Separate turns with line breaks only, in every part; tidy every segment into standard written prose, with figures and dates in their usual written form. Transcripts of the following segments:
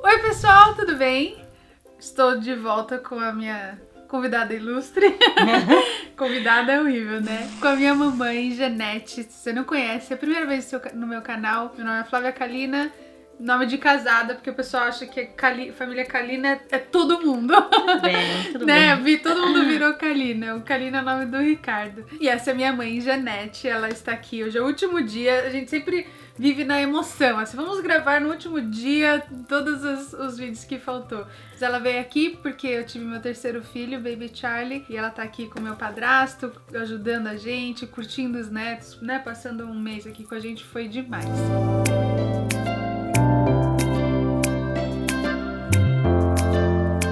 Oi pessoal, tudo bem? Estou de volta com a minha convidada ilustre. Convidada é horrível, né? Com a minha mamãe, Janete. Se você não conhece, é a primeira vez no meu canal. Meu nome é Flávia Kalina. Nome de casada, porque o pessoal acha que família Kalina é todo mundo.
Tudo
né?
bem.
Todo mundo virou Kalina. O Kalina é o nome do Ricardo. E essa é minha mãe, Janete. Ela está aqui. Hoje é o último dia. A gente sempre vive na emoção. Assim, vamos gravar no último dia todos os vídeos que faltou. Mas ela veio aqui porque eu tive meu terceiro filho, Baby Charlie. E ela tá aqui com meu padrasto, ajudando a gente, curtindo os netos, né? Passando um mês aqui com a gente. Foi demais.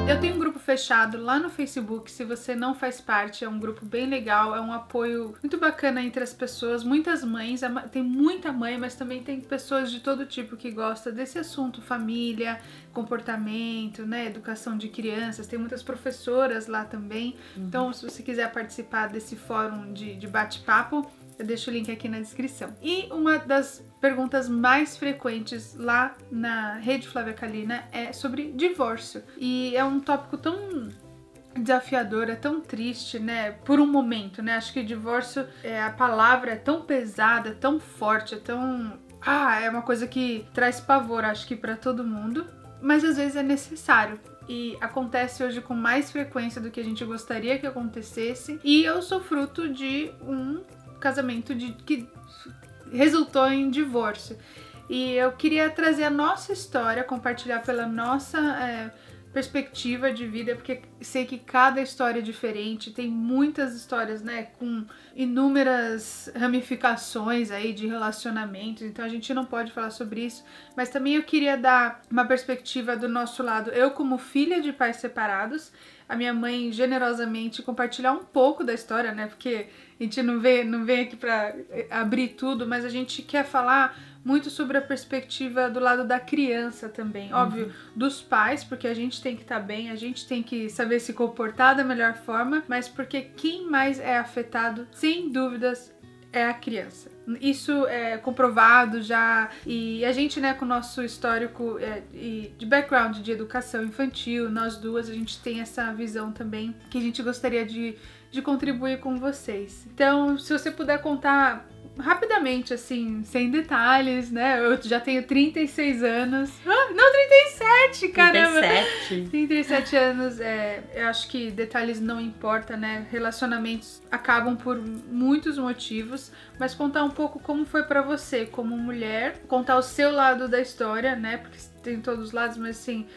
Eu tenho um grupo fechado lá no Facebook, se você não faz parte, é um grupo bem legal, é um apoio muito bacana entre as pessoas, muitas mães, tem muita mãe, mas também tem pessoas de todo tipo que gostam desse assunto, família, comportamento, né, educação de crianças, tem muitas professoras lá também, então se você quiser participar desse fórum de bate-papo, eu deixo o link aqui na descrição. E uma das perguntas mais frequentes lá na rede Flávia Kalina é sobre divórcio. E é um tópico tão desafiador, é tão triste, né? Por um momento, né? Acho que divórcio, a palavra é tão pesada, é tão forte, é tão... é uma coisa que traz pavor, acho que pra todo mundo. Mas às vezes é necessário. E acontece hoje com mais frequência do que a gente gostaria que acontecesse. E eu sou fruto de um casamento que resultou em divórcio. E eu queria trazer a nossa história, compartilhar pela nossa perspectiva de vida, porque sei que cada história é diferente, tem muitas histórias, né, com inúmeras ramificações aí de relacionamentos, então a gente não pode falar sobre isso, mas também eu queria dar uma perspectiva do nosso lado, eu como filha de pais separados, a minha mãe generosamente compartilhar um pouco da história, né, porque a gente não vem aqui pra abrir tudo, mas a gente quer falar muito sobre a perspectiva do lado da criança também. Óbvio, dos pais, porque a gente tem que estar bem, a gente tem que saber se comportar da melhor forma, mas porque quem mais é afetado, sem dúvidas, é a criança. Isso é comprovado já, e a gente, né, com o nosso histórico de background de educação infantil, nós duas, a gente tem essa visão também que a gente gostaria de contribuir com vocês. Então, se você puder contar rapidamente, assim, sem detalhes, né? Eu já tenho 36 anos. Não, 37, caramba!
37.
37 anos, eu acho que detalhes não importam, né? Relacionamentos acabam por muitos motivos, mas contar um pouco como foi pra você, como mulher, contar o seu lado da história, né? Porque tem todos os lados, mas assim...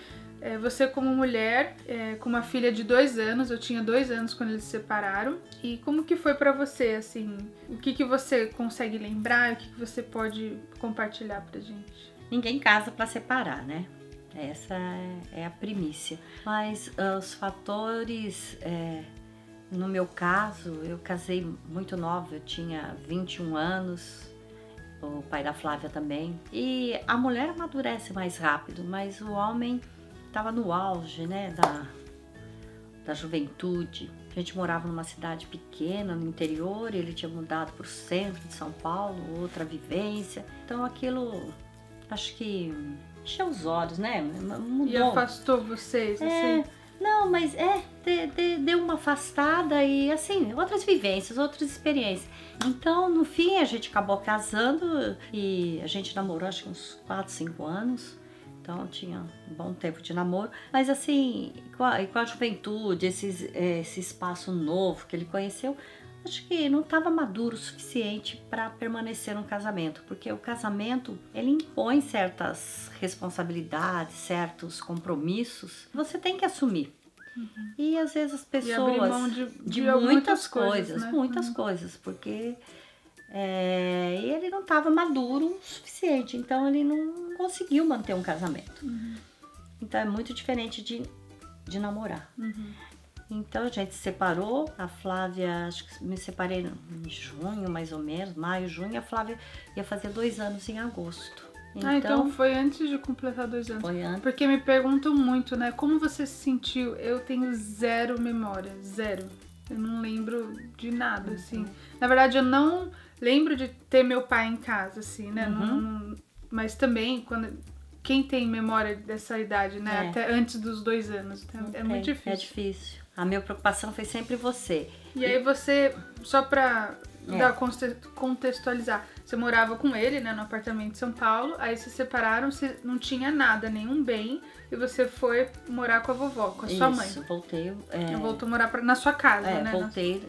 você como mulher, com uma filha de 2 anos, eu tinha 2 anos quando eles se separaram, e como que foi pra você, assim, o que você consegue lembrar, o que você pode compartilhar pra gente?
Ninguém casa pra separar, né? Essa é a primícia. Mas os fatores, no meu caso, eu casei muito nova, eu tinha 21 anos, o pai da Flávia também, e a mulher amadurece mais rápido, mas o homem... estava no auge, né, da juventude. A gente morava numa cidade pequena, no interior, ele tinha mudado para o centro de São Paulo, outra vivência. Então aquilo, acho que encheu os olhos, né, mudou.
E afastou vocês, assim?
Não, mas deu uma afastada e, assim, outras vivências, outras experiências. Então, no fim, a gente acabou casando e a gente namorou, acho que uns 4, 5 anos. Então tinha um bom tempo de namoro, mas assim, com a juventude, esse espaço novo que ele conheceu, acho que não estava maduro o suficiente para permanecer no casamento, porque o casamento, ele impõe certas responsabilidades, certos compromissos, você tem que assumir. E às vezes as pessoas...
E abrir mão de
muitas coisas,
né?
muitas coisas, porque... ele não estava maduro o suficiente, então ele não conseguiu manter um casamento. Então é muito diferente de namorar. Então a gente se separou, a Flávia, acho que me separei em junho mais ou menos, maio, junho, a Flávia ia fazer 2 anos em agosto.
Então foi antes de completar 2 anos.
Foi antes.
Porque me perguntam muito, né, como você se sentiu? Eu tenho zero memória, zero. Eu não lembro de nada, assim. Na verdade, eu não lembro de ter meu pai em casa, assim, né? Não, mas também, quem tem memória dessa idade, né?
É.
Até antes dos 2 anos. Então, é muito difícil.
É difícil. A minha preocupação foi sempre você.
E aí você, só pra
É.
contextualizar, você morava com ele, né, no apartamento de São Paulo, aí se separaram, você não tinha nada, nenhum bem, e você foi morar com a vovó, com a sua mãe.
Isso, voltei.
Voltou a morar na sua casa, né?
Voltei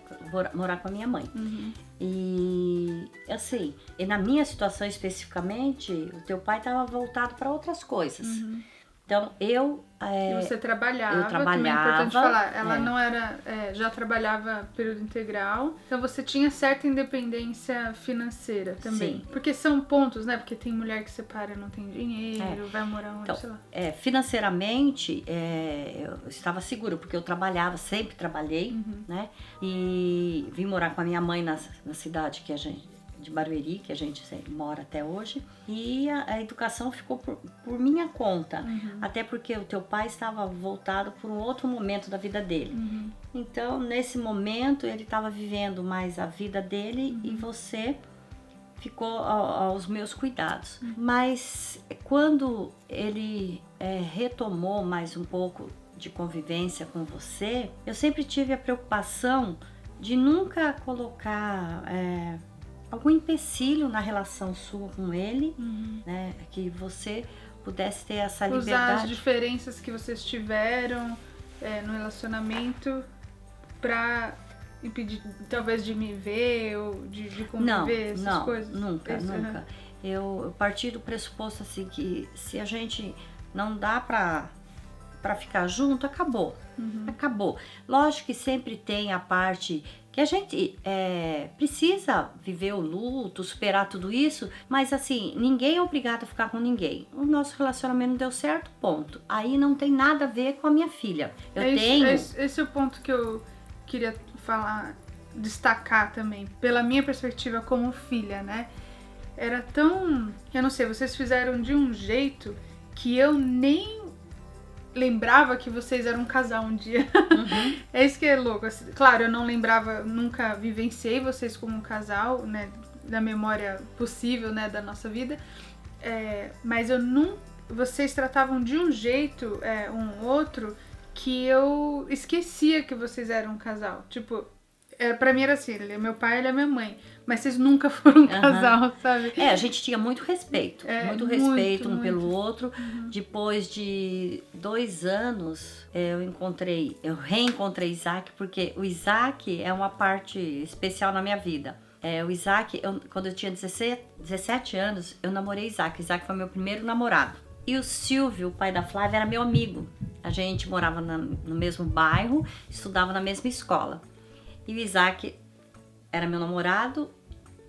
morar com a minha mãe.
Uhum.
E assim, e na minha situação especificamente, o teu pai estava voltado para outras coisas.
Uhum.
Então eu
E você trabalhava,
eu
também é importante
trabalhava,
falar, ela não era, já trabalhava período integral, então você tinha certa independência financeira também.
Sim.
Porque são pontos, né? Porque tem mulher que separa, não tem dinheiro, vai morar onde,
então,
sei lá.
Financeiramente, eu estava segura, porque eu trabalhava, sempre trabalhei, né? E vim morar com a minha mãe na cidade que a gente de Barueri, que a gente mora até hoje, e a educação ficou por minha conta, até porque o teu pai estava voltado por um outro momento da vida dele. Então, nesse momento, ele estava vivendo mais a vida dele e você ficou aos meus cuidados. Mas quando ele retomou mais um pouco de convivência com você, eu sempre tive a preocupação de nunca colocar algum empecilho na relação sua com ele, né? Que você pudesse ter essa liberdade.
Usar as diferenças que vocês tiveram no relacionamento pra impedir, talvez, de me ver ou de conviver, essas coisas?
Nunca. Eu parti do pressuposto assim que se a gente não dá pra ficar junto, acabou. Acabou. Lógico que sempre tem a parte que a gente precisa viver o luto, superar tudo isso, mas assim, ninguém é obrigado a ficar com ninguém. O nosso relacionamento não deu certo, ponto. Aí não tem nada a ver com a minha filha.
Esse é o ponto que eu queria falar, destacar também, pela minha perspectiva como filha, né? Era tão... Eu não sei, vocês fizeram de um jeito que eu nem lembrava que vocês eram um casal um dia. É isso que é louco. Claro, eu não lembrava, nunca vivenciei vocês como um casal, né? Da memória possível, né? Da nossa vida. Mas eu não... Vocês tratavam de um jeito, um outro, que eu esquecia que vocês eram um casal. Tipo, pra mim era assim, ele é meu pai, ele é minha mãe. Mas vocês nunca foram um casal, sabe?
A gente tinha muito respeito. Muito respeito um pelo outro. Depois de 2 anos, eu reencontrei Isaac, porque o Isaac é uma parte especial na minha vida. O Isaac, quando eu tinha 17 anos, eu namorei Isaac. Isaac foi meu primeiro namorado. E o Silvio, o pai da Flávia, era meu amigo. A gente morava no mesmo bairro, estudava na mesma escola. E o Isaac era meu namorado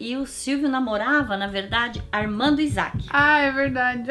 e o Silvio namorava, na verdade, Armando Isaac.
Ah, é verdade.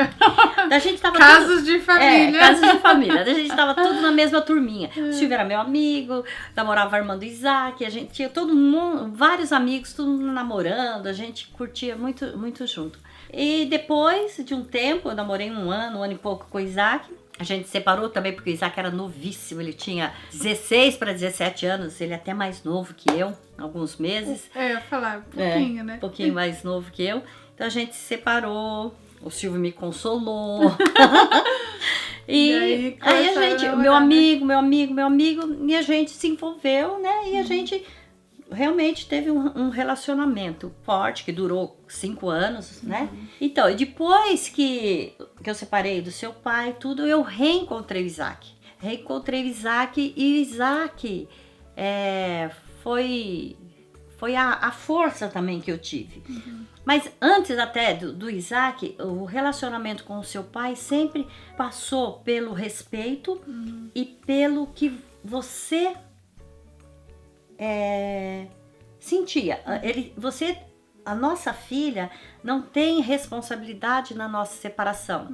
A gente tava
casos de família.
Casos de família. A gente tava tudo na mesma turminha. O Silvio era meu amigo, namorava Armando Isaac, a gente tinha todo mundo, vários amigos, todo mundo namorando, a gente curtia muito, muito junto. E depois de um tempo, eu namorei um ano e pouco com o Isaac. A gente separou também porque o Isaac era novíssimo, ele tinha 16 para 17 anos, ele é até mais novo que eu, alguns meses.
Eu ia falar, um pouquinho, né?
Um pouquinho mais novo que eu. Então a gente se separou, o Silvio me consolou. E aí a gente, meu amigo, e a gente se envolveu, né? E a gente realmente teve um relacionamento forte, que durou 5 anos, né? Então, e depois que eu separei do seu pai, tudo, eu reencontrei o Isaac. Reencontrei o Isaac e o Isaac foi a força também que eu tive. Mas antes até do Isaac, o relacionamento com o seu pai sempre passou pelo respeito e pelo que você sentia. A nossa filha não tem responsabilidade na nossa separação.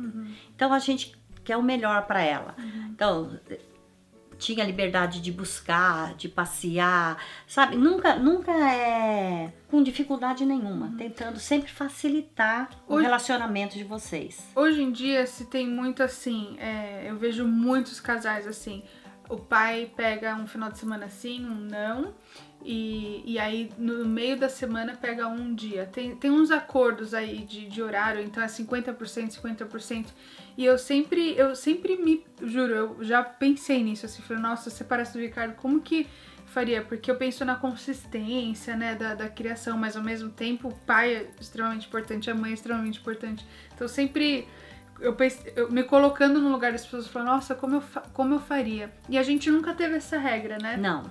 Então a gente quer o melhor para ela. Então tinha liberdade de buscar, de passear, sabe? Nunca com dificuldade nenhuma, tentando sempre facilitar o relacionamento de vocês.
Hoje em dia se tem muito assim, eu vejo muitos casais assim. O pai pega um final de semana sim, um não, e aí no meio da semana pega um dia. Tem uns acordos aí de horário, então é 50%, 50%. E eu sempre me, juro, eu já pensei nisso, assim, falei, nossa, se separasse do Ricardo, como que faria? Porque eu penso na consistência, né, da criação, mas ao mesmo tempo o pai é extremamente importante, a mãe é extremamente importante. Então sempre eu me colocando no lugar das pessoas, falando, nossa, como eu faria? E a gente nunca teve essa regra, né?
Não.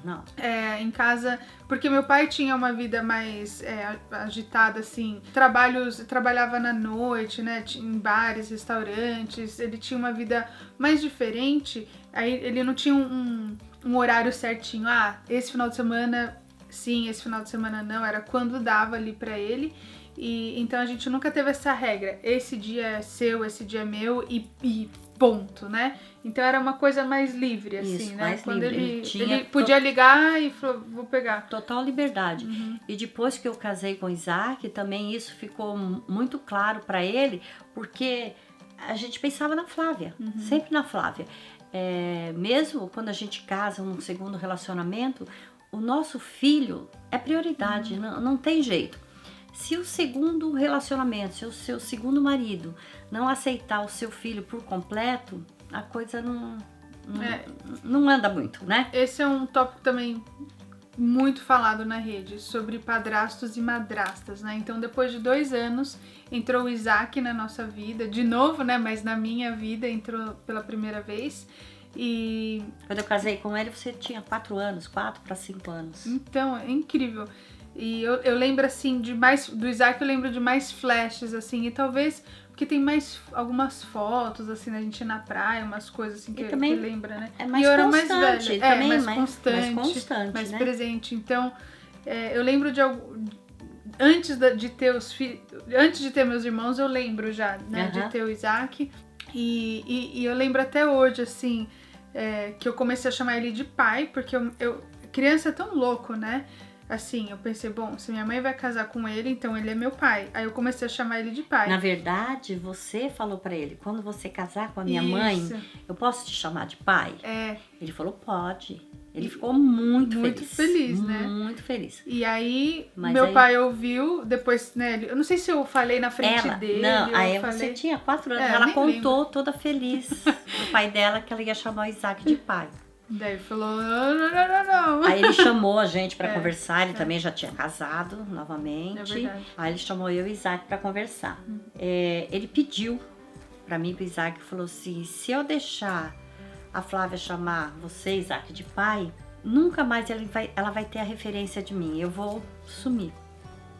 Em casa, porque meu pai tinha uma vida mais agitada, assim, trabalhava na noite, né, em bares, restaurantes, ele tinha uma vida mais diferente, aí ele não tinha um horário certinho, esse final de semana sim, esse final de semana não, era quando dava ali pra ele. E então a gente nunca teve essa regra, esse dia é seu, esse dia é meu e ponto, né? Então era uma coisa mais livre, assim,
Isso,
né?
mais
Quando
livre.
ele podia ligar e falou, vou pegar.
Total liberdade. E depois que eu casei com o Isaac, também isso ficou muito claro para ele, porque a gente pensava na Flávia, sempre na Flávia. Mesmo quando a gente casa num segundo relacionamento, o nosso filho é prioridade, não tem jeito. Se o segundo relacionamento, se o seu segundo marido não aceitar o seu filho por completo, a coisa não anda muito, né?
Esse é um tópico também muito falado na rede, sobre padrastos e madrastas, né? Então, depois de 2 anos, entrou o Isaac na nossa vida, de novo, né? Mas na minha vida, entrou pela primeira vez. E
quando eu casei com ele, você tinha 4 anos, 4 para 5 anos.
Então, é incrível. E eu lembro, assim, do Isaac eu lembro de mais flashes, assim, e talvez porque tem mais algumas fotos, assim, da gente na praia, umas coisas assim que lembra, né?
É mais
e eu era
constante,
mais velha,
também
mais constante, mais
né?
presente. Então, eu lembro de antes de ter os filhos, antes de ter meus irmãos, eu lembro já, né, de ter o Isaac. E eu lembro até hoje, assim, que eu comecei a chamar ele de pai, porque criança é tão louco, né? Assim, eu pensei, bom, se minha mãe vai casar com ele, então ele é meu pai. Aí eu comecei a chamar ele de pai.
Na verdade, você falou pra ele, quando você casar com a minha mãe, eu posso te chamar de pai? Ele falou, pode. Ele ficou muito
feliz, né?
Muito feliz.
E aí, meu pai ouviu, depois, né? Eu não sei se eu falei na frente dele.
Não, aí você tinha 4 anos. Ela contou toda feliz pro pai dela que ela ia chamar o Isaac de pai.
Daí falou, não.
Aí ele chamou a gente pra conversar, ele também já tinha casado novamente.
É verdade.
Aí ele chamou eu e o Isaac pra conversar. Ele pediu pra mim, pro Isaac, falou assim, se eu deixar a Flávia chamar você, Isaac, de pai, nunca mais ela vai ter a referência de mim, eu vou sumir.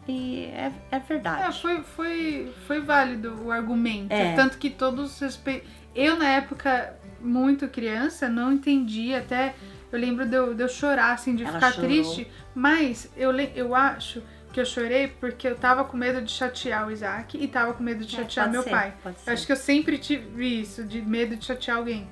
E é verdade.
Foi válido o argumento, tanto que todos respeitam. Eu, na época, muito criança, não entendi, até eu lembro de eu chorar, assim, de ficar triste, mas eu acho que eu chorei porque eu tava com medo de chatear o Isaac e tava com medo de chatear meu pai. Eu acho que eu sempre tive isso, de medo de chatear alguém.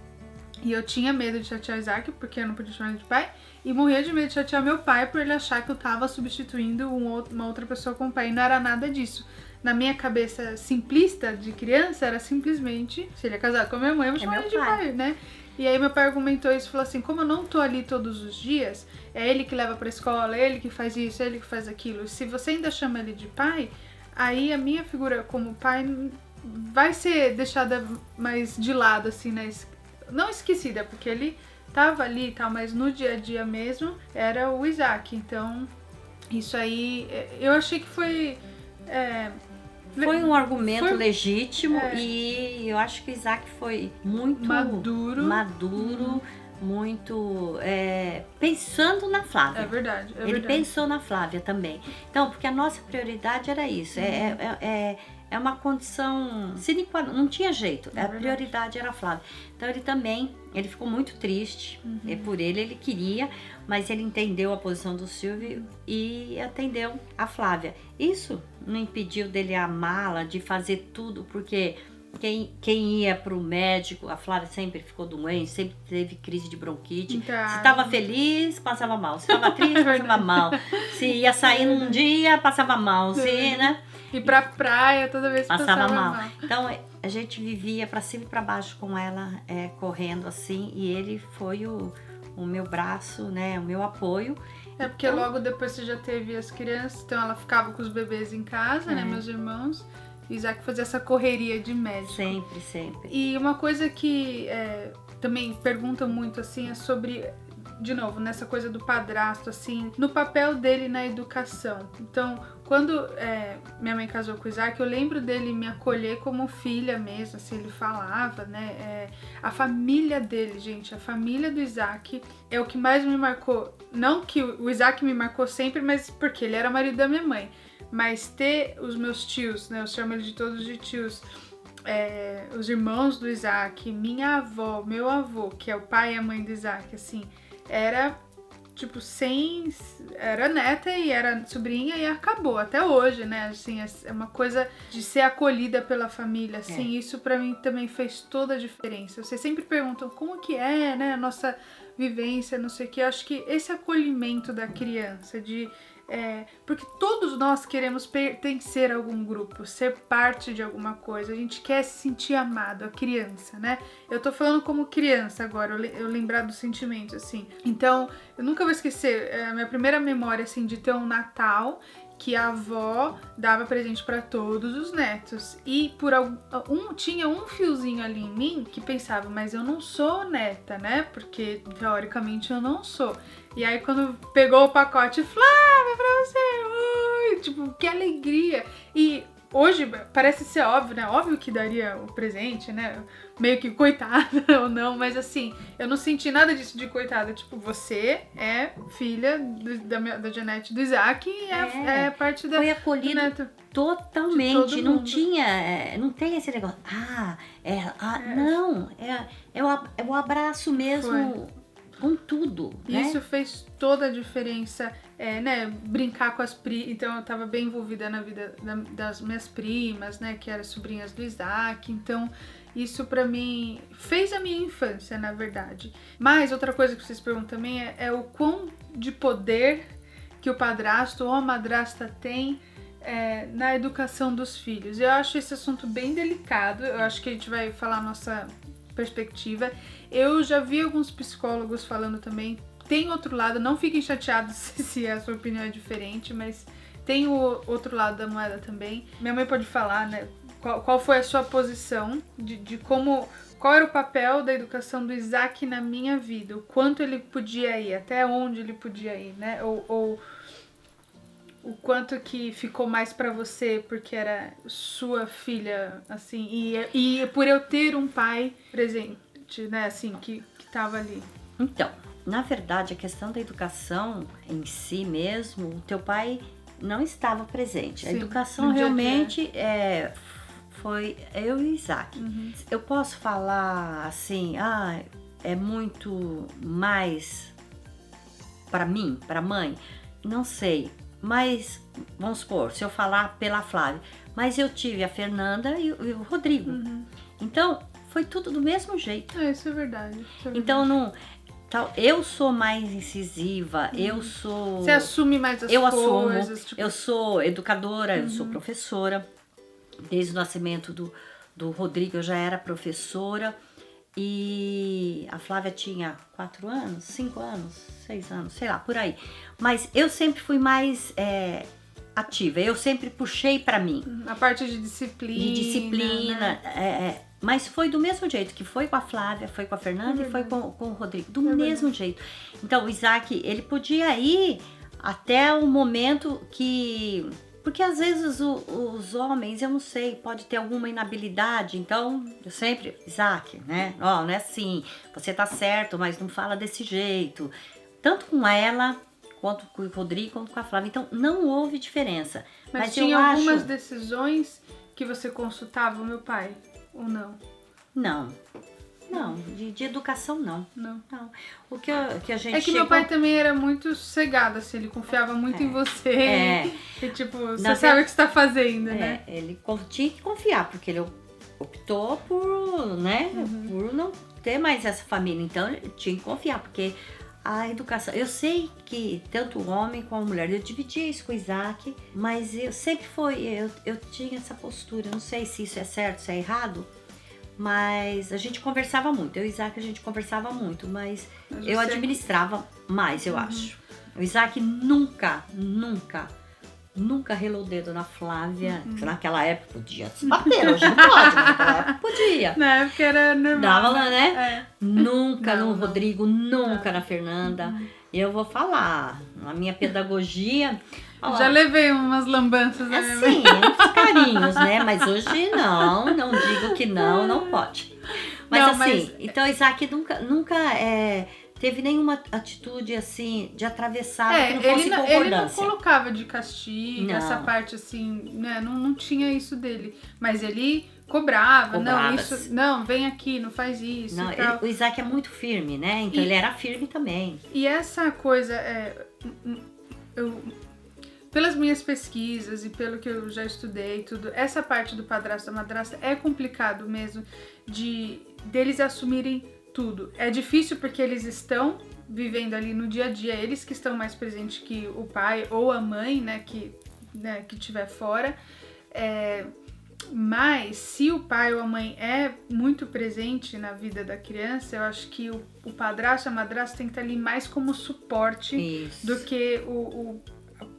E eu tinha medo de chatear o Isaac, porque eu não podia chamar ele de pai, e morria de medo de chatear meu pai por ele achar que eu tava substituindo uma outra pessoa como pai, e não era nada disso. Na minha cabeça simplista de criança, era simplesmente, se ele é casado com a minha mãe, eu vou chamar ele de pai, né? E aí meu pai argumentou isso e falou assim, como eu não tô ali todos os dias, é ele que leva pra escola, é ele que faz isso, é ele que faz aquilo. Se você ainda chama ele de pai, aí a minha figura como pai vai ser deixada mais de lado, assim, né? Não esquecida, porque ele tava ali e tal, mas no dia a dia mesmo era o Isaac. Então, isso aí, eu achei que foi...
Foi um argumento legítimo e eu acho que o Isaac foi muito maduro, muito pensando na Flávia.
É verdade.
Ele pensou na Flávia também. Então, porque a nossa prioridade era isso. É uma condição sine qua non, não tinha jeito. A prioridade era a Flávia. Então ele ficou muito triste. Por ele queria, mas ele entendeu a posição do Silvio e atendeu a Flávia. Isso não impediu dele amá-la, de fazer tudo, porque quem ia pro médico, a Flávia sempre ficou doente, sempre teve crise de bronquite.
Então,
se estava feliz, passava mal. Se estava triste, passava mal. Se ia sair num dia, passava mal. Se, né?
E pra praia, toda vez passava mal.
Então, a gente vivia pra cima e pra baixo com ela, correndo assim, e ele foi o meu braço, né, o meu apoio.
Porque logo depois você já teve as crianças, então ela ficava com os bebês em casa, né, meus irmãos. Isaac fazia essa correria de médico.
Sempre, sempre.
E uma coisa que também perguntam muito, assim, é sobre, de novo, nessa coisa do padrasto, assim, no papel dele na educação. Então, quando minha mãe casou com o Isaac, eu lembro dele me acolher como filha mesmo, assim, ele falava, né? A família dele, gente, a família do Isaac é o que mais me marcou. Não que o Isaac me marcou sempre, mas porque ele era marido da minha mãe. Mas ter os meus tios, né? Eu chamo eles de todos de tios. Os irmãos do Isaac, minha avó, meu avô, que é o pai e a mãe do Isaac, assim, era tipo era neta e era sobrinha e acabou, até hoje, né, assim, é uma coisa de ser acolhida pela família, assim, isso pra mim também fez toda a diferença. Vocês sempre perguntam como que é, né, a nossa vivência, não sei o que, eu acho que esse acolhimento da criança, porque todos nós queremos pertencer a algum grupo, ser parte de alguma coisa, a gente quer se sentir amado, a criança, né? Eu tô falando como criança agora, eu lembrar do sentimento, assim. Então, eu nunca vou esquecer a minha primeira memória, assim, de ter um Natal que a avó dava presente para todos os netos. E tinha um fiozinho ali em mim que pensava, mas eu não sou neta, né? Porque teoricamente eu não sou. E aí quando pegou o pacote, Flávia, pra você, oi! Tipo, que alegria! E hoje parece ser óbvio, né? Óbvio que daria o presente, né? Meio que coitada ou não, mas assim, eu não senti nada disso de coitada. Tipo, você é filha da Janete, do Isaac e é parte da...
Foi acolhido totalmente, não tem esse negócio, não, é o abraço mesmo. Foi. Com tudo, né?
Isso fez toda a diferença, né? Brincar com as primas. Então eu tava bem envolvida na vida das minhas primas, né? Que eram sobrinhas do Isaac. Então isso pra mim fez a minha infância, na verdade. Mas outra coisa que vocês perguntam também é o quão de poder que o padrasto ou a madrasta tem na educação dos filhos. Eu acho esse assunto bem delicado. Eu acho que a gente vai falar a nossa perspectiva. Eu já vi alguns psicólogos falando também. Tem outro lado, não fiquem chateados se a sua opinião é diferente, mas tem o outro lado da moeda também. Minha mãe pode falar, né? Qual foi a sua posição de qual era o papel da educação do Isaac na minha vida, o quanto ele podia ir, até onde ele podia ir, né? Ou o quanto que ficou mais pra você porque era sua filha, assim, e por eu ter um pai presente, né, assim, que tava ali.
Então, na verdade, a questão da educação em si mesmo, o teu pai não estava presente. Sim, a educação realmente foi eu e o Isaac. Uhum. Eu posso falar assim, é muito mais pra mim, pra mãe? Não sei. Mas, vamos supor, se eu falar pela Flávia, mas eu tive a Fernanda e o Rodrigo. Uhum. Então, foi tudo do mesmo jeito.
Isso é verdade.
Então, eu sou mais incisiva, eu sou...
Você assume mais as coisas.
Assumo, tipo... eu sou educadora, eu sou professora. Desde o nascimento do Rodrigo eu já era professora. E a Flávia tinha 4 anos, 5 anos, 6 anos, sei lá, por aí. Mas eu sempre fui mais ativa, eu sempre puxei pra mim.
A parte de disciplina.
Né? Mas foi do mesmo jeito que foi com a Flávia, foi com a Fernanda e foi com o Rodrigo, do mesmo jeito. Então o Isaac, ele podia ir até o momento que... Porque às vezes os homens, eu não sei, pode ter alguma inabilidade, então eu sempre, Isaac, né? Não é assim, você tá certo, mas não fala desse jeito. Tanto com ela, quanto com o Rodrigo, quanto com a Flávia. Então não houve diferença.
Mas tinha algumas decisões que você consultava o meu pai, ou não?
Não, de educação não. O que a gente
que meu pai também era muito cegado, assim, ele confiava muito em você. E tipo, você sabe o que você tá fazendo, né?
Ele tinha que confiar, porque ele optou por, né, por não ter mais essa família. Então ele tinha que confiar, porque a educação... Eu sei que tanto o homem como a mulher, eu dividia isso com o Isaac, mas eu sempre eu tinha essa postura, não sei se isso é certo, se é errado, mas a gente conversava muito. Eu e o Isaac, a gente conversava muito, mas eu administrava mais, eu acho. O Isaac nunca nunca relou o dedo na Flávia. Que naquela época podia se bater, hoje não pode, mas naquela época podia.
Na época era normal.
Dava lá, né? Nunca
Não,
no
não.
Rodrigo, nunca na Fernanda. Eu vou falar, a minha pedagogia... ó,
Já levei umas lambanças da minha mãe.
assim, uns carinhos, né? Mas hoje não digo que não pode. Mas
Não,
assim,
mas-
então Isaac nunca teve nenhuma atitude assim de atravessar que não fosse
ele não
concordância.
colocava de castigo,
Não.
essa parte assim, né? Não tinha isso dele. Mas ele cobrava,
Cobrava.
não, isso, não, vem aqui, não faz isso
Não,
e tal.
o Isaac é muito firme, né? Então
E-
ele era firme também.
E essa coisa, pelas minhas pesquisas e pelo que eu já estudei e tudo, essa parte do padrasto da madrasta é complicado mesmo deles assumirem tudo. É difícil porque eles estão vivendo ali no dia a dia, eles que estão mais presentes que o pai ou a mãe, né, que estiver fora. Mas se o pai ou a mãe é muito presente na vida da criança, eu acho que o padrasto, a madrasta tem que estar ali mais como suporte
Isso.
do que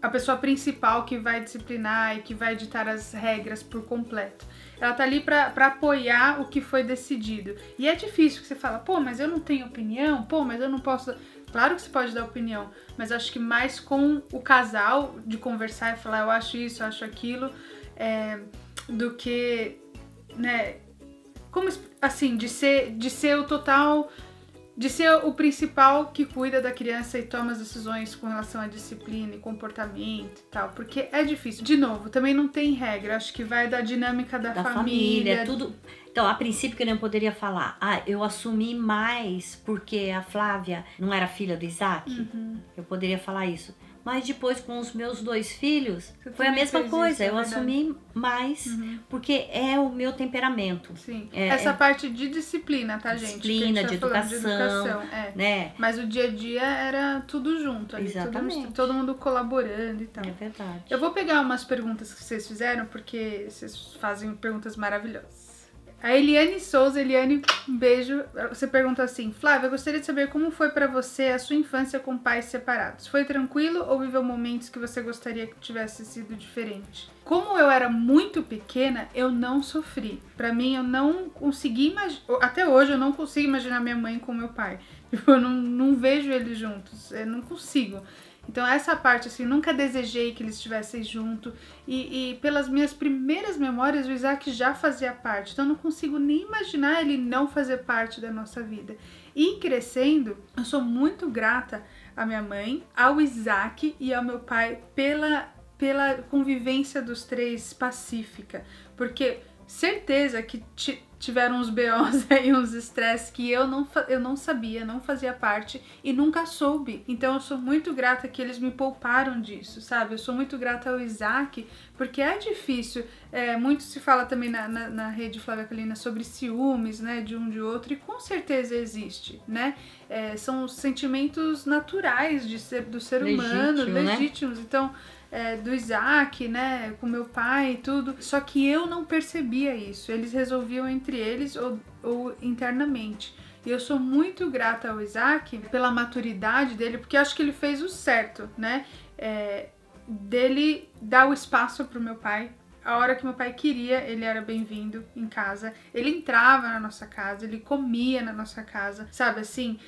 a pessoa principal que vai disciplinar e que vai ditar as regras por completo. Ela tá ali pra apoiar o que foi decidido. E é difícil que você fala, pô, mas eu não tenho opinião, pô, mas eu não posso... Claro que você pode dar opinião, mas acho que mais com o casal, de conversar e falar, eu acho isso, eu acho aquilo, do que, né, como assim, de ser o total, de ser o principal que cuida da criança e toma as decisões com relação à disciplina e comportamento e tal, porque é difícil. De novo, também não tem regra, acho que vai da dinâmica da família.
Tudo. Então, a princípio, que eu não poderia falar, eu assumi mais porque a Flávia não era filha do Isaac. Eu poderia falar isso. Mas depois, com os meus 2 filhos,
Você
foi a
também
mesma
fez
coisa.
isso, é
eu
verdade.
assumi mais porque é o meu temperamento.
Sim,
É,
essa parte de disciplina, tá, gente?
Disciplina,
Que a gente tá falando
educação,
de educação,
né?
Mas o dia a dia era tudo junto ali,
Exatamente.
todo mundo colaborando e tal.
É verdade.
Eu vou pegar umas perguntas que vocês fizeram, porque vocês fazem perguntas maravilhosas. A Eliane Souza, um beijo. Você perguntou assim, Flávia, eu gostaria de saber como foi pra você a sua infância com pais separados. Foi tranquilo ou viveu momentos que você gostaria que tivesse sido diferente? Como eu era muito pequena, eu não sofri. Pra mim, eu não consegui imaginar... Até hoje, eu não consigo imaginar minha mãe com meu pai. Tipo, eu não vejo eles juntos. Eu não consigo. Então essa parte, assim, nunca desejei que eles estivessem juntos. E pelas minhas primeiras memórias, o Isaac já fazia parte. Então eu não consigo nem imaginar ele não fazer parte da nossa vida. E crescendo, eu sou muito grata à minha mãe, ao Isaac e ao meu pai pela convivência dos 3 pacífica. Porque certeza que tiveram uns BOs aí, uns estresses que eu não sabia, não fazia parte e nunca soube. Então eu sou muito grata que eles me pouparam disso, sabe? Eu sou muito grata ao Isaac, porque é difícil. Muito se fala também na rede Flávia Kalina sobre ciúmes, né? De um de outro, e com certeza existe, né? São os sentimentos naturais do ser humano, legítimos. Né? Então... do Isaac, né, com meu pai e tudo, só que eu não percebia isso, eles resolviam entre eles ou internamente. E eu sou muito grata ao Isaac pela maturidade dele, porque eu acho que ele fez o certo, né, dele dar o espaço pro meu pai. A hora que meu pai queria, ele era bem-vindo em casa. Ele entrava na nossa casa, ele comia na nossa casa, sabe assim?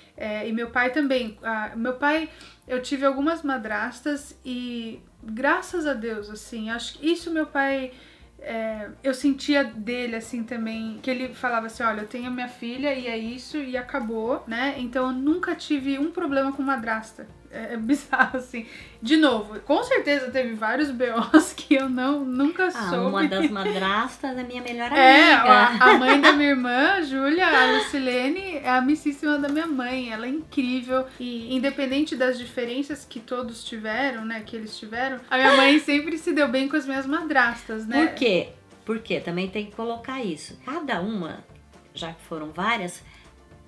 E meu pai também. Meu pai, eu tive algumas madrastas e graças a Deus, assim, acho que isso meu pai... eu sentia dele, assim, também, que ele falava assim, olha, eu tenho minha filha e é isso, e acabou, né? Então eu nunca tive um problema com madrasta. É bizarro, assim. De novo, com certeza teve vários BOs que eu nunca soube.
Uma das madrastas é minha melhor amiga.
A mãe da minha irmã, Júlia, a Lucilene, é a amicíssima da minha mãe. Ela é incrível. E independente das diferenças que todos tiveram, né, que eles tiveram, a minha mãe sempre se deu bem com as minhas madrastas, né?
Por quê? Porque também tem que colocar isso. Cada uma, já que foram várias...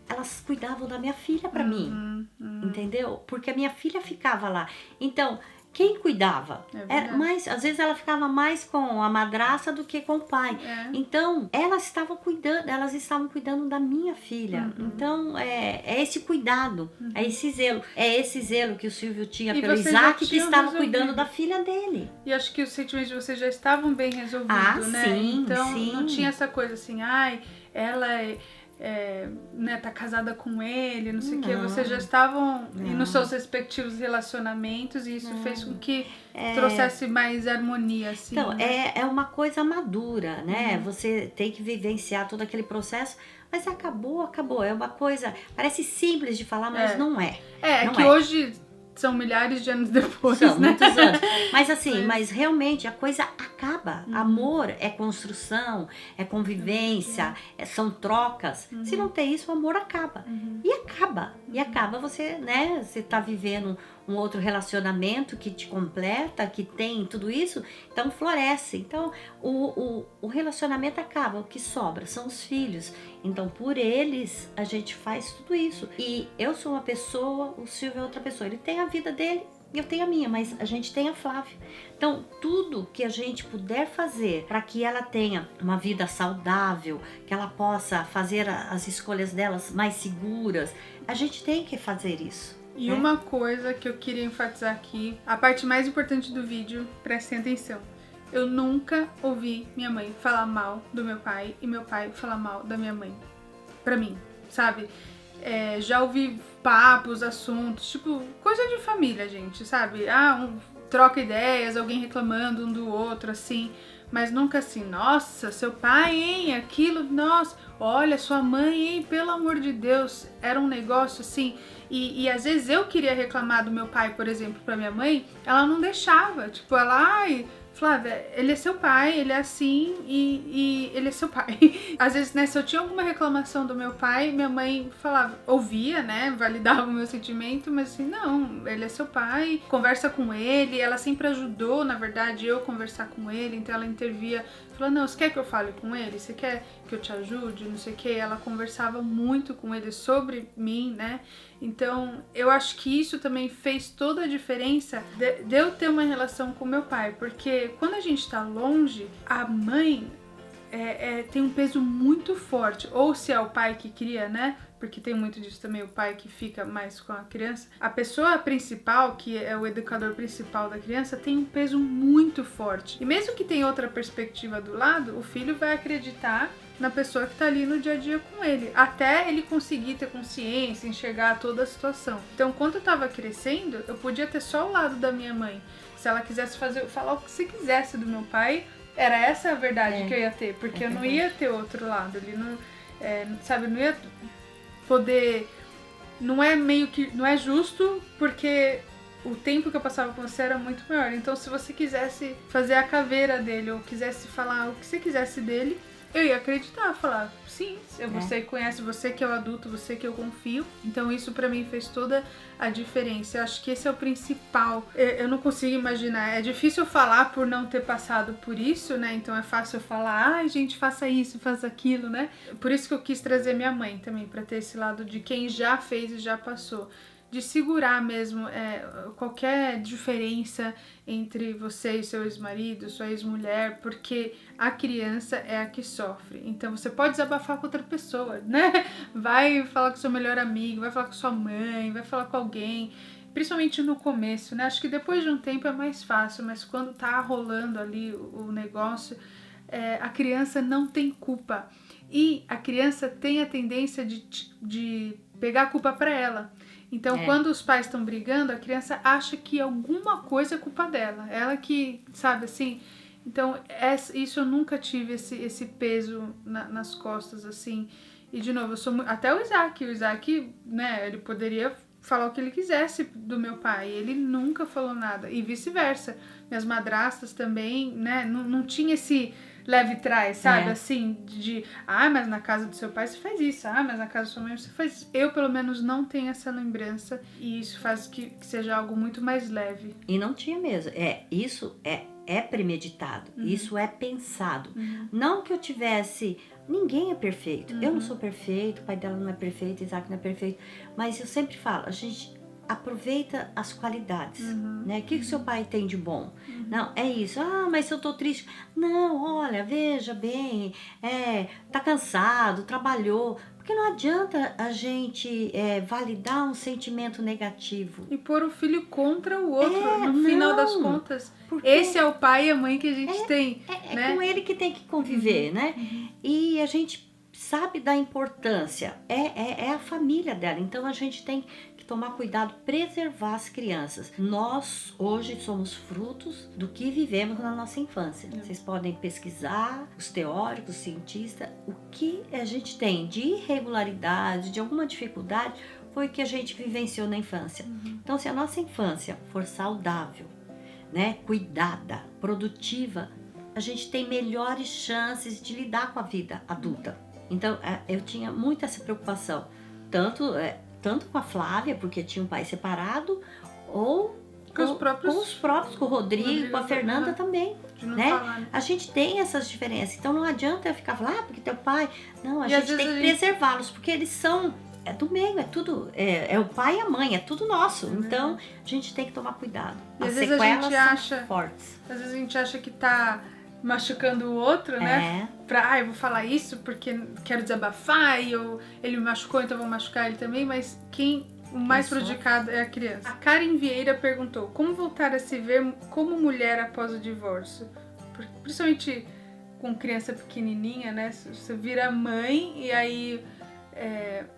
elas cuidavam da minha filha pra mim, entendeu? Porque a minha filha ficava lá. Então, quem cuidava?
É verdade.
Mais, às vezes ela ficava mais com a madrasta do que com o pai. Então, elas estavam cuidando da minha filha. Então, é esse cuidado, é esse zelo. É esse zelo que o Silvio tinha
E
pelo
vocês já
Isaac, que
tinham
estava
resolvido.
cuidando da filha dele.
E acho que os sentimentos de vocês já estavam bem resolvidos, né?
Sim,
então
sim.
não tinha essa coisa assim, ai, ela né, tá casada com ele, não sei o que. Vocês já estavam nos seus respectivos relacionamentos e isso fez com que trouxesse mais harmonia, assim.
Então,
né?
é uma coisa madura, né? Você tem que vivenciar todo aquele processo, mas acabou. É uma coisa, parece simples de falar, mas não é. Não
que hoje são milhares de anos depois,
São
né?
muitos anos. Mas assim, mas realmente a coisa acaba. Amor é construção, é convivência, são trocas. Se não tem isso, o amor acaba. E acaba. Você, né? Você tá vivendo um outro relacionamento que te completa, que tem tudo isso, então floresce. Então, o relacionamento acaba, o que sobra são os filhos. Então, por eles, a gente faz tudo isso. E eu sou uma pessoa, o Silvio é outra pessoa. Ele tem a vida dele e eu tenho a minha, mas a gente tem a Flávia. Então, tudo que a gente puder fazer para que ela tenha uma vida saudável, que ela possa fazer as escolhas delas mais seguras, a gente tem que fazer isso.
E uma coisa que eu queria enfatizar aqui, a parte mais importante do vídeo, prestem atenção. Eu nunca ouvi minha mãe falar mal do meu pai e meu pai falar mal da minha mãe. Pra mim, sabe? Já ouvi papos, assuntos, tipo, coisa de família, gente, sabe? Troca ideias, alguém reclamando um do outro, assim. Mas nunca assim, nossa, seu pai, hein, aquilo, nossa, olha, sua mãe, hein, pelo amor de Deus. Era um negócio assim, e às vezes eu queria reclamar do meu pai, por exemplo, pra minha mãe, ela não deixava, tipo, ela, Flávia, ele é seu pai, ele é assim e ele é seu pai. Às vezes, né, se eu tinha alguma reclamação do meu pai, minha mãe falava, ouvia, né, validava o meu sentimento, mas assim, não, ele é seu pai, conversa com ele, ela sempre ajudou, na verdade, eu conversar com ele, então ela intervia, falou, não, você quer que eu fale com ele? Você quer que eu te ajude? Não sei o que, ela conversava muito com ele sobre mim, né, então eu acho que isso também fez toda a diferença de eu ter uma relação com meu pai, porque quando a gente tá longe, a mãe tem um peso muito forte, ou se é o pai que cria, né? Porque tem muito disso também, o pai que fica mais com a criança. A pessoa principal, que é o educador principal da criança, tem um peso muito forte. E mesmo que tenha outra perspectiva do lado, o filho vai acreditar na pessoa que tá ali no dia a dia com ele, até ele conseguir ter consciência, enxergar toda a situação. Então, quando eu tava crescendo, eu podia ter só o lado da minha mãe. Se ela quisesse falar o que você quisesse do meu pai, era essa a verdade que eu ia ter, porque eu não ia ter outro lado. Ele não, sabe, não ia poder, não é justo, porque o tempo que eu passava com você era muito maior. Então, se você quisesse fazer a caveira dele, ou quisesse falar o que você quisesse dele, eu ia acreditar, falar, sim, você conhece, você que é o adulto, você que eu confio. Então isso pra mim fez toda a diferença. Eu acho que esse é o principal. Eu não consigo imaginar, é difícil falar por não ter passado por isso, né? Então é fácil eu falar, ai gente, faça isso, faça aquilo, né? Por isso que eu quis trazer minha mãe também, pra ter esse lado de quem já fez e já passou. De segurar mesmo qualquer diferença entre você e seu ex-marido, sua ex-mulher, porque a criança é a que sofre. Então você pode desabafar com outra pessoa, né? Vai falar com seu melhor amigo, vai falar com sua mãe, vai falar com alguém, principalmente no começo, né? Acho que depois de um tempo é mais fácil, mas quando tá rolando ali o negócio, a criança não tem culpa. E a criança tem a tendência de pegar a culpa pra ela. Então, quando os pais estão brigando, a criança acha que alguma coisa é culpa dela. Ela que, sabe, assim... Então, isso eu nunca tive esse peso nas costas, assim. E, de novo, eu sou até o Isaac, né, ele poderia falar o que ele quisesse do meu pai. Ele nunca falou nada. E vice-versa. Minhas madrastas também, né, não tinha esse... leve trás, sabe? Assim, mas na casa do seu pai você faz isso, mas na casa da sua mãe você faz isso. Eu, pelo menos, não tenho essa lembrança e isso faz que seja algo muito mais leve.
E não tinha mesmo. Isso é premeditado, isso é pensado. Não que eu tivesse... Ninguém é perfeito. Eu não sou perfeito, o pai dela não é perfeito, Isaac não é perfeito. Mas eu sempre falo, a gente aproveita as qualidades, né? O que o seu pai tem de bom? Não, é isso. Mas eu tô triste. Não, olha, veja bem, tá cansado, trabalhou. Porque não adianta a gente validar um sentimento negativo.
E pôr o filho contra o outro, no
não,
final das contas.
porque
Esse é o pai e a mãe que a gente tem, né?
É com ele que tem que conviver, né? E a gente sabe da importância. É a família dela. Então a gente tem que tomar cuidado, preservar as crianças. Nós hoje somos frutos do que vivemos na nossa infância. Vocês podem pesquisar, os teóricos, os cientistas, o que a gente tem de irregularidade, de alguma dificuldade, foi o que a gente vivenciou na infância. Então, se a nossa infância for saudável, né, cuidada, produtiva, a gente tem melhores chances de lidar com a vida adulta. Então, eu tinha muito essa preocupação, tanto com a Flávia, porque tinha um pai separado, ou com os próprios, com o Rodrigo, com a Fernanda também, né?
Falar, né?
A gente tem essas diferenças, então não adianta eu ficar falando, porque teu pai... Não, a
E
gente tem que preservá-los, porque eles são... É do meio, é tudo, é o pai e a mãe, é tudo nosso. Então, a gente tem que tomar cuidado.
E
As
às vezes a
sequelas
gente
são
acha,
fortes.
às vezes a gente acha que tá machucando o outro, né? Eu vou falar isso porque quero desabafar e ele me machucou, então eu vou machucar ele também, mas o mais prejudicado é a criança. A Karen Vieira perguntou: como voltar a se ver como mulher após o divórcio? Principalmente com criança pequenininha, né? Você vira mãe e aí...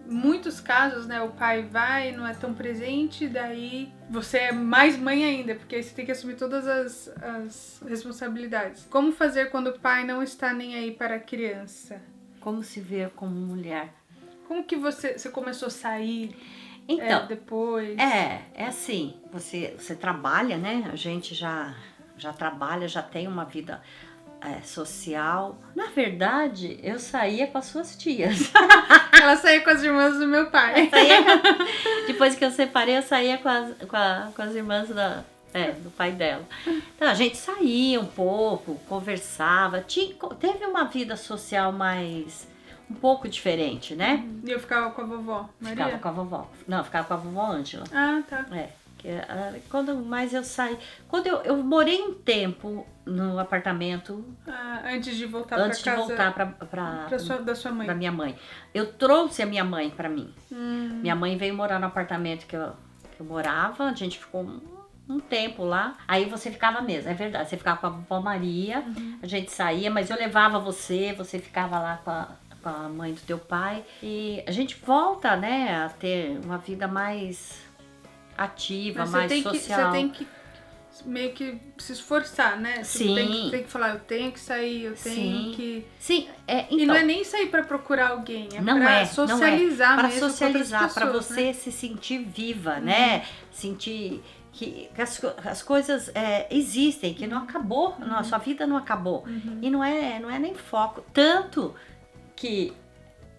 muitos casos, né, o pai vai, não é tão presente, daí você é mais mãe ainda, porque aí você tem que assumir todas as responsabilidades. Como fazer quando o pai não está nem aí para a criança?
Como se ver como mulher?
Como que você começou a sair depois?
É assim, você trabalha, né? A gente já trabalha, já tem uma vida social. Na verdade, eu saía com as suas tias.
Ela saía com as irmãs do meu pai.
Depois que eu separei, eu saía com as irmãs do pai dela. Então, a gente saía um pouco, conversava. Teve uma vida social um pouco diferente, né?
E eu ficava com a vovó Maria?
Ficava com a vovó. Não, ficava com a vovó Ângela.
Ah, tá.
Quando mais eu saí... Quando eu morei um tempo no apartamento...
Antes de voltar para casa...
Antes de voltar
da sua mãe.
Pra minha mãe. Eu trouxe a minha mãe pra mim. Minha mãe veio morar no apartamento que eu morava. A gente ficou um tempo lá. Aí você ficava mesmo, é verdade. Você ficava com a vovó Maria. A gente saía, mas eu levava você ficava lá com a mãe do teu pai. E a gente volta, né, a ter uma vida mais... ativa, mais social.
Você tem que meio que se esforçar, né?
Sim.
Tipo, tem que falar, eu tenho que sair, eu tenho que...
Sim, então,
e não é nem sair pra procurar alguém,
não
pra
é,
socializar
para
mesmo
socializar, para
pessoas,
você, né, se sentir viva, né? Sentir que as coisas existem, que não acabou, a sua vida não acabou. E não é nem foco. Tanto que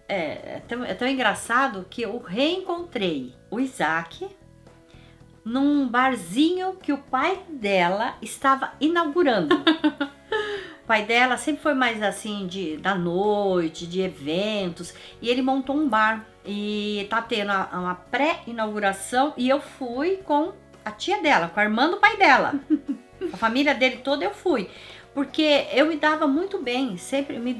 é tão engraçado que eu reencontrei o Isaac num barzinho que o pai dela estava inaugurando. O pai dela sempre foi mais assim da noite, de eventos, e ele montou um bar e tá tendo uma pré-inauguração e eu fui com a tia dela, com a irmã do pai dela. A família dele toda eu fui. Porque eu me dava muito bem, sempre me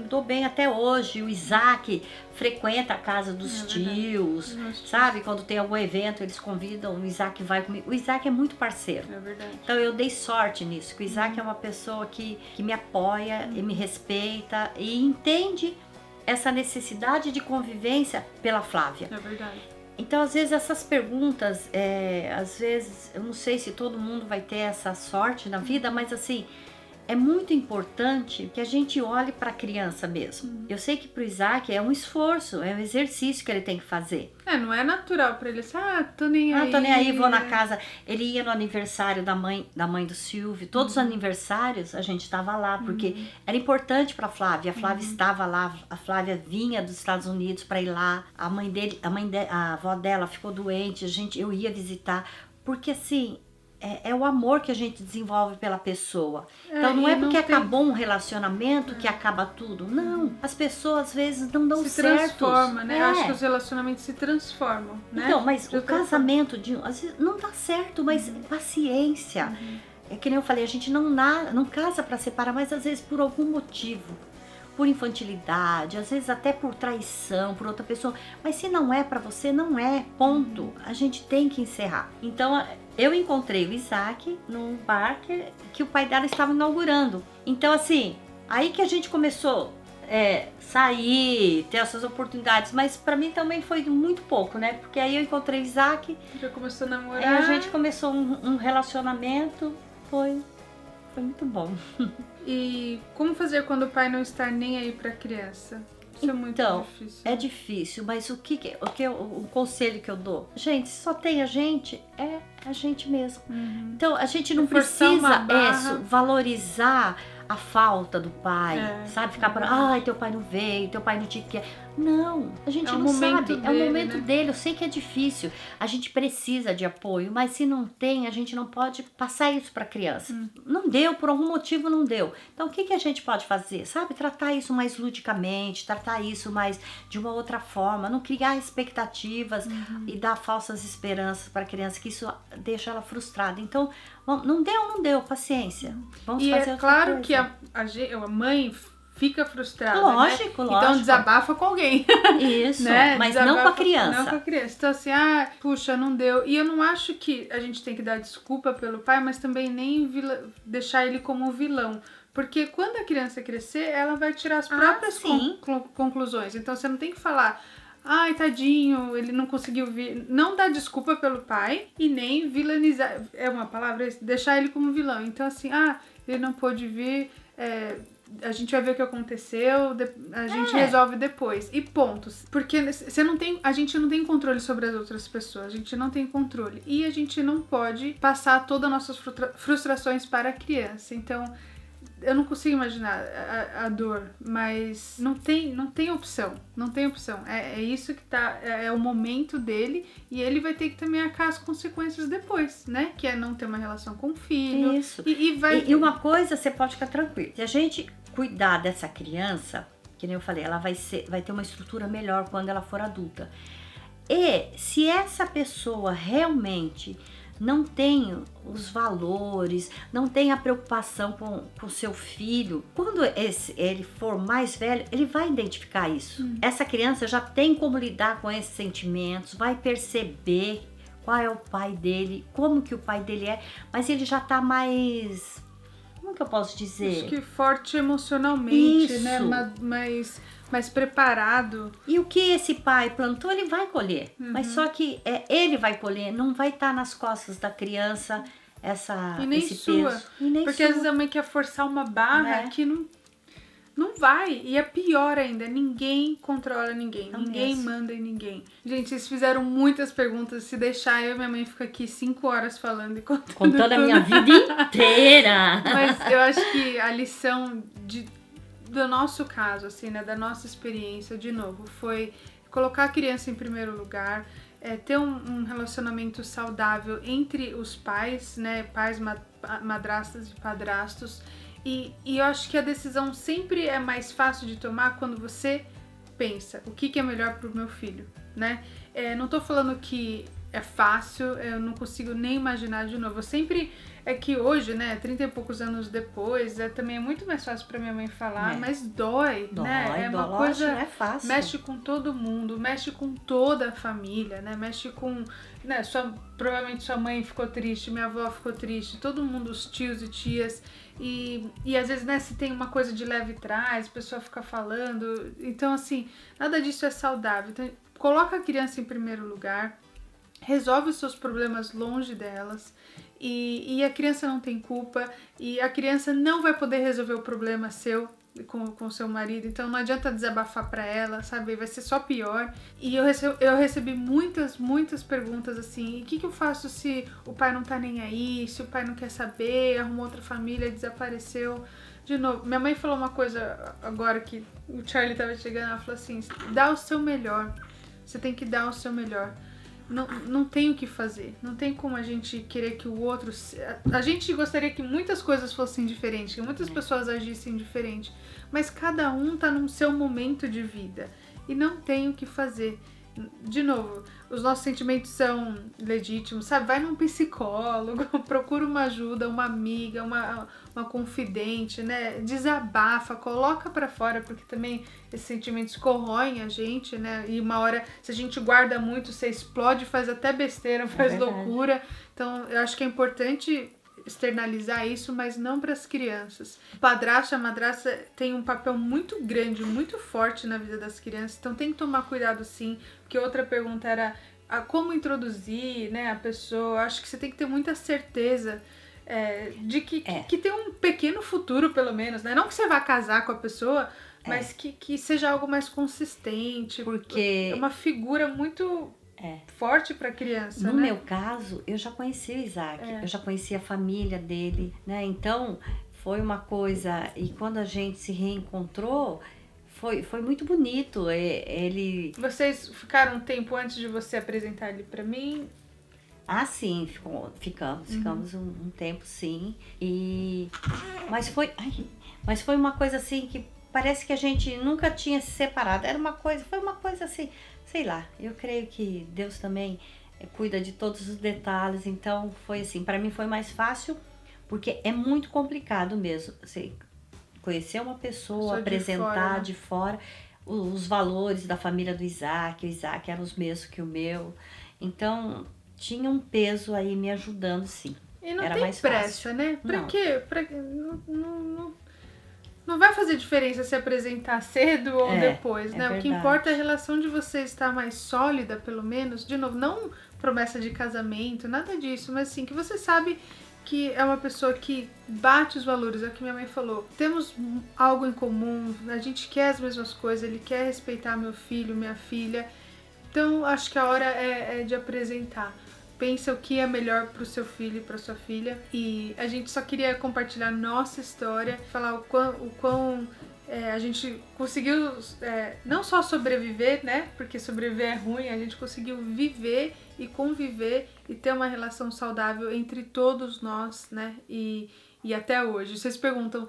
dou bem até hoje. O Isaac frequenta a casa dos tios, sabe? Quando tem algum evento, eles convidam, o Isaac vai comigo. O Isaac é muito parceiro.
É verdade.
Então eu dei sorte nisso, que o Isaac é uma pessoa que me apoia e me respeita e entende essa necessidade de convivência pela Flávia.
É verdade.
Então, às vezes, essas perguntas, às vezes, eu não sei se todo mundo vai ter essa sorte na vida, mas assim, é muito importante que a gente olhe para a criança mesmo. Eu sei que para o Isaac é um esforço, é um exercício que ele tem que fazer.
Não é natural para ele assim, tô nem aí.
Tô nem aí, vou na casa. Ele ia no aniversário da mãe do Silvio. Todos os aniversários a gente estava lá, porque era importante para a Flávia. A Flávia estava lá, a Flávia vinha dos Estados Unidos para ir lá. A avó dela ficou doente, eu ia visitar. Porque assim, é o amor que a gente desenvolve pela pessoa. Então não
e
é porque
não tem-
acabou um relacionamento que acaba tudo. Não, as pessoas às vezes não dão
se
certo.
transforma, né? Eu acho que os relacionamentos se transformam, né?
Então, mas
De
o
outra
casamento às vezes não dá certo, mas paciência. É que nem eu falei, a gente não casa para separar, mas às vezes por algum motivo. Por infantilidade, às vezes até por traição, por outra pessoa. Mas se não é para você, não é. Ponto. A gente tem que encerrar. Então, eu encontrei o Isaac num bar que o pai dela estava inaugurando. Então, assim, aí que a gente começou sair, ter essas oportunidades. Mas para mim também foi muito pouco, né? Porque aí eu encontrei o Isaac.
Já começou a namorar.
Aí a gente começou um relacionamento. Foi muito bom.
E como fazer quando o pai não está nem aí pra criança? Isso é muito difícil.
É difícil, mas o conselho que eu dou? Gente, se só tem a gente, é a gente mesmo. Então, a gente não
Forçar uma
precisa
barra.
valorizar a falta do pai, sabe? Ficar por, ai, teu pai não veio, teu pai não te quer. Não, a gente
É o
não
momento
sabe. É o
dele,
momento
né?
dele. Eu sei que é difícil. A gente precisa de apoio, mas se não tem, a gente não pode passar isso para a criança. Não deu, por algum motivo não deu. Então, o que a gente pode fazer? Sabe? Tratar isso mais ludicamente, tratar isso mais de uma outra forma, não criar expectativas e dar falsas esperanças para a criança, que isso deixa ela frustrada. Então, não deu, paciência. Vamos
E
fazer
é
outra
claro
coisa.
que a mãe fica frustrada,
Lógico,
né?
lógico.
Então desabafa com alguém.
Isso,
né?
mas
Desabafa
não com a criança.
Não com a criança. Então assim, puxa, não deu. E eu não acho que a gente tem que dar desculpa pelo pai, mas também nem deixar ele como vilão. Porque quando a criança crescer, ela vai tirar as próprias
sim.
conclusões. Então você não tem que falar, ai, tadinho, ele não conseguiu vir. Não dá desculpa pelo pai e nem vilanizar. É uma palavra, deixar ele como vilão. Então assim, ele não pôde vir, a gente vai ver o que aconteceu, a gente resolve depois. E pontos. Porque a gente não tem controle sobre as outras pessoas. A gente não tem controle. E a gente não pode passar todas as nossas frustrações para a criança. Então, eu não consigo imaginar a dor, mas não tem opção. Não tem opção. É isso que é o momento dele e ele vai ter que também arcar as consequências depois, né? Que é não ter uma relação com o filho.
Isso.
E
uma coisa, você pode ficar tranquilo. Se a gente cuidar dessa criança, que nem eu falei, ela vai ter uma estrutura melhor quando ela for adulta. E se essa pessoa realmente não tem os valores, não tem a preocupação com seu filho, quando ele for mais velho, ele vai identificar isso. Essa criança já tem como lidar com esses sentimentos, vai perceber qual é o pai dele, como que o pai dele é, mas ele já tá mais... Como que eu posso dizer?
Acho que forte emocionalmente,
Isso.
né? Mais preparado.
E o que esse pai plantou, ele vai colher. Mas só que ele vai colher, não vai estar nas costas da criança
E nem
esse
sua.
peso. E nem
Porque às
sua.
vezes a mãe quer forçar uma barra que não vai. E é pior ainda, ninguém controla ninguém.
Não
ninguém
mesmo.
manda em ninguém. Gente, vocês fizeram muitas perguntas. Se deixar, eu e minha mãe fica aqui 5 horas falando e
Contando a
tudo.
minha vida inteira.
Mas eu acho que a lição do nosso caso, assim, né, da nossa experiência, de novo, foi colocar a criança em primeiro lugar, ter um relacionamento saudável entre os pais, né, pais, madrastas e padrastos, e eu acho que a decisão sempre é mais fácil de tomar quando você pensa, o que é melhor pro meu filho, né? Não tô falando que é fácil, eu não consigo nem imaginar de novo. Eu sempre... É que hoje, né, 30 e poucos anos depois, também é muito mais fácil pra minha mãe falar, mas dói, né? É uma coisa...
Não é fácil.
Mexe com todo mundo, mexe com toda a família, né? Mexe com... Né, provavelmente sua mãe ficou triste, minha avó ficou triste, todo mundo, os tios e tias. E às vezes, né, se tem uma coisa de leve trás, a pessoa fica falando. Então, assim, nada disso é saudável. Então, coloca a criança em primeiro lugar, resolve os seus problemas longe delas. E a criança não tem culpa, e a criança não vai poder resolver o problema seu com seu marido, então não adianta desabafar pra ela, sabe? Vai ser só pior. E eu recebi muitas perguntas assim, e o que eu faço se o pai não tá nem aí, se o pai não quer saber, arrumou outra família, desapareceu. De novo, minha mãe falou uma coisa agora que o Charlie tava chegando, ela falou assim, dá o seu melhor, você tem que dar o seu melhor. não tem o que fazer. Não tem como a gente querer que o outro... A gente gostaria que muitas coisas fossem diferentes, que muitas pessoas agissem diferente. Mas cada um tá no seu momento de vida. E não tem o que fazer. De novo, os nossos sentimentos são legítimos, sabe? Vai num psicólogo, procura uma ajuda, uma amiga, uma confidente, né? Desabafa, coloca pra fora, porque também esses sentimentos corroem a gente, né? E uma hora, se a gente guarda muito, você explode, faz até besteira, faz loucura. Então, eu acho que é importante externalizar isso, mas não para as crianças. O padrasto e a madrasta tem um papel muito grande, muito forte na vida das crianças, então tem que tomar cuidado sim, porque outra pergunta era como introduzir, né, a pessoa. Acho que você tem que ter muita certeza de que tem um pequeno futuro, pelo menos, né? Não que você vá casar com a pessoa, mas que seja algo mais consistente, porque é uma figura muito forte para criança.
No meu caso, eu já conheci o Isaac, eu já conheci a família dele, né? Então, foi uma coisa... E quando a gente se reencontrou, foi muito bonito. Ele...
Vocês ficaram um tempo antes de você apresentar ele para mim?
Ah, sim, ficamos um tempo, sim. Mas foi uma coisa assim que parece que a gente nunca tinha se separado. Foi uma coisa assim... Sei lá, eu creio que Deus também cuida de todos os detalhes, então foi assim, para mim foi mais fácil, porque é muito complicado mesmo, você conhecer uma pessoa, apresentar de fora os valores da família do Isaac, o Isaac era os mesmos que o meu, então tinha um peso aí me ajudando, sim.
E não
era
tem
mais
pressa,
fácil.
Né? Pra quê? Não vai fazer diferença se apresentar cedo ou depois, né?
Verdade.
O que importa é a relação de vocês estar mais sólida, pelo menos. De novo, não promessa de casamento, nada disso, mas assim, que você sabe que é uma pessoa que bate os valores, é o que minha mãe falou. Temos algo em comum, a gente quer as mesmas coisas, ele quer respeitar meu filho, minha filha. Então, acho que a hora é de apresentar. Pensa o que é melhor pro seu filho e pra sua filha. E a gente só queria compartilhar nossa história, falar o quão a gente conseguiu não só sobreviver, né? Porque sobreviver é ruim, a gente conseguiu viver e conviver e ter uma relação saudável entre todos nós, né? E até hoje. Vocês perguntam...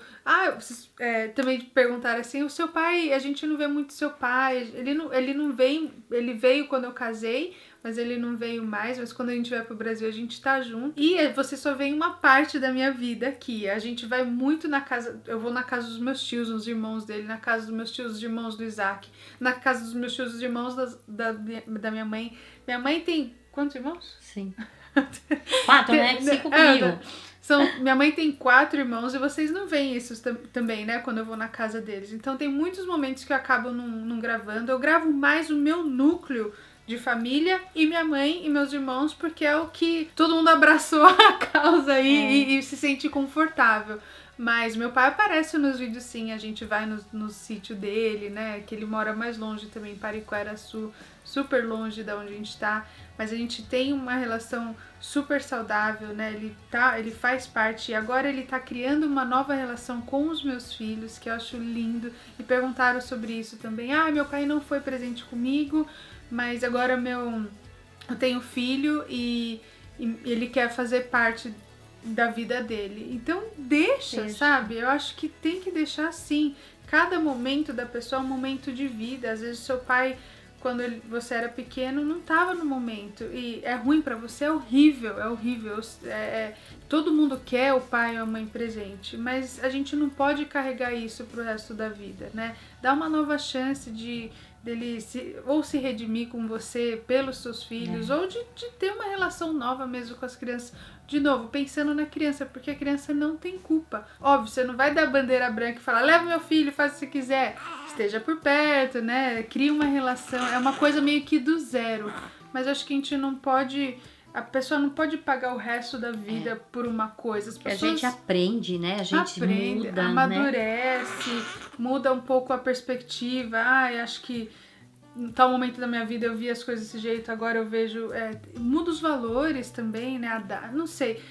vocês também perguntaram assim, o seu pai, a gente não vê muito seu pai, ele não vem, ele veio quando eu casei, mas ele não veio mais, mas quando a gente vai pro Brasil a gente tá junto. E você só vê uma parte da minha vida aqui. A gente vai muito na casa... Eu vou na casa dos meus tios, os irmãos dele, na casa dos meus tios, os irmãos do Isaac, na casa dos meus tios, os irmãos da minha mãe. Minha mãe tem... Quantos irmãos?
Sim. 4, né? 5 comigo.
Minha mãe tem 4 irmãos e vocês não veem isso também, né? Quando eu vou na casa deles. Então tem muitos momentos que eu acabo não gravando. Eu gravo mais o meu núcleo de família e minha mãe e meus irmãos, porque é o que todo mundo abraçou a causa aí e se sente confortável. Mas meu pai aparece nos vídeos sim, a gente vai no sítio dele, né? Que ele mora mais longe também, em Pariquera-Açu, super longe da onde a gente tá. Mas a gente tem uma relação super saudável, né? Ele faz parte e agora ele tá criando uma nova relação com os meus filhos, que eu acho lindo. E perguntaram sobre isso também. Meu pai não foi presente comigo, mas agora eu tenho filho e ele quer fazer parte da vida dele. Então deixa, sabe? Eu acho que tem que deixar assim. Cada momento da pessoa é um momento de vida. Às vezes seu pai, quando você era pequeno, não estava no momento. E é ruim pra você, é horrível. Todo mundo quer o pai ou a mãe presente, mas a gente não pode carregar isso pro resto da vida, né? Dá uma nova chance dele se redimir com você pelos seus filhos, ou de ter uma relação nova mesmo com as crianças. De novo, pensando na criança, porque a criança não tem culpa. Óbvio, você não vai dar bandeira branca e falar, leva meu filho, faz o que você quiser. Esteja por perto, né? Cria uma relação. É uma coisa meio que do zero. Mas acho que a gente não pode... A pessoa não pode pagar o resto da vida por uma coisa. As pessoas
a gente aprende, né? A gente muda,
amadurece, muda um pouco a perspectiva. Acho que em tal momento da minha vida eu vi as coisas desse jeito, agora eu vejo, muda os valores também, né, não sei,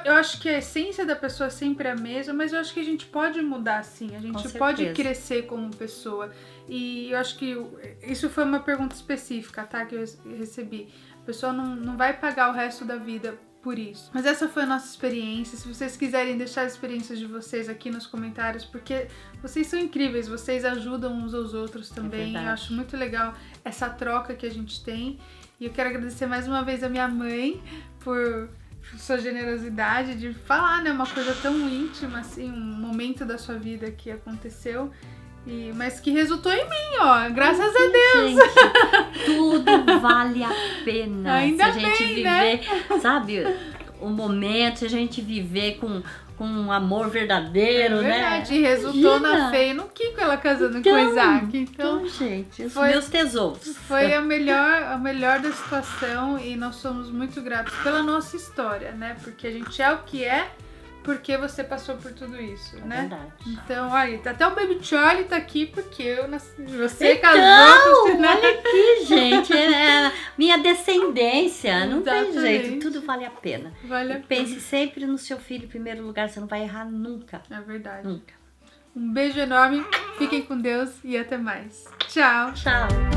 eu acho que a essência da pessoa sempre é a mesma, mas eu acho que a gente pode mudar sim, a gente pode crescer como pessoa, e eu acho que isso foi uma pergunta específica, tá, que eu recebi, a pessoa não vai pagar o resto da vida por isso. Mas essa foi a nossa experiência. Se vocês quiserem deixar as experiências de vocês aqui nos comentários, porque vocês são incríveis, vocês ajudam uns aos outros também. Eu acho muito legal essa troca que a gente tem. E eu quero agradecer mais uma vez a minha mãe por sua generosidade de falar, né, uma coisa tão íntima, assim, um momento da sua vida que aconteceu. Mas que resultou em mim, ó. Graças a Deus.
Gente, tudo vale a pena.
Ainda
se a gente
bem,
viver,
né?
Sabe, o momento, se a gente viver com um amor verdadeiro, né?
Verdade, resultou na Fê e no Kiko, ela casando com o Isaac. Então,
gente, os meus tesouros.
Foi a melhor da situação e nós somos muito gratos pela nossa história, né? Porque a gente é o que é, porque você passou por tudo isso, né?
Verdade.
Então, olha, até o Baby Charlie tá aqui porque você
então,
casou. Você, né?
Olha aqui, gente, é minha descendência, não tem
Exatamente.
jeito, tudo vale a pena.
Vale a
Pense
pena.
sempre no seu filho em primeiro lugar, você não vai errar nunca.
É verdade.
Nunca.
Um beijo enorme, fiquem com Deus e até mais. Tchau.
Tchau.